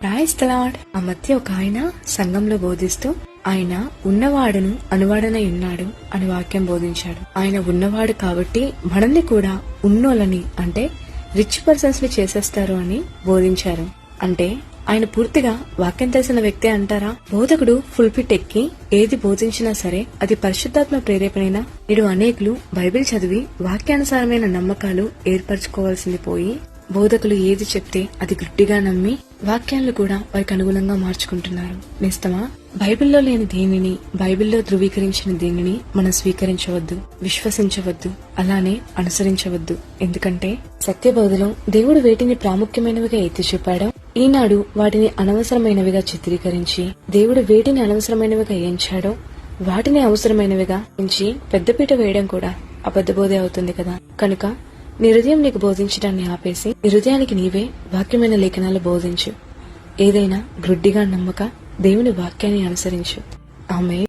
Praise the lord. ఆ మధ్య ఒక ఆయన సంఘంలో బోధిస్తూ ఆయన ఉన్నవాడును అనువాడనై ఉన్నాడు అని వాక్యం బోధించాడు. ఆయన ఉన్నవాడు కాబట్టి మనల్ని కూడా ఉన్నోళ్ళని అంటే రిచ్ పర్సన్స్ ని చేసేస్తారు అని బోధించారు. అంటే ఆయన పూర్తిగా వాక్యం తెలిసిన వ్యక్తే అంటారా? బోధకుడు ఫుల్పిట్ ఎక్కి ఏది బోధించినా సరే అది పరిశుద్ధాత్మ ప్రేరేపణైనా నేడు అనేకులు బైబిల్ చదివి వాక్యానుసారమైన నమ్మకాలు ఏర్పరచుకోవాల్సింది పోయి బోధకులు ఏది చెప్తే అది గుడ్డిగా నమ్మి వాక్యాలను కూడా వారికి అనుగుణంగా మార్చుకుంటున్నారు. నిస్తమా బైబిల్లో లేని దేనిని, బైబిల్లో ధృవీకరించిన దేనిని మనం స్వీకరించవద్దు, విశ్వసించవద్దు, అలానే అనుసరించవద్దు. ఎందుకంటే సత్యబోధలో దేవుడు వేటిని ప్రాముఖ్యమైనవిగా ఎత్తి చూపాడో ఈనాడు వాటిని అనవసరమైనవిగా చిత్రీకరించి దేవుడు వేటిని అనవసరమైనవిగా ఎంచాడో వాటిని అవసరమైనవిగా ఎంచి పెద్దపీట వేయడం కూడా అబద్ధబోధే అవుతుంది కదా. కనుక నీ హృదయం నీకు బోధించడాన్ని ఆపేసి నీ హృదయానికి నీవే వాక్యమైన లేఖనాలు బోధించు. ఏదైనా గ్రుడ్డిగా నమ్మక దేవుని వాక్యాన్ని అనుసరించు. ఆమేన్.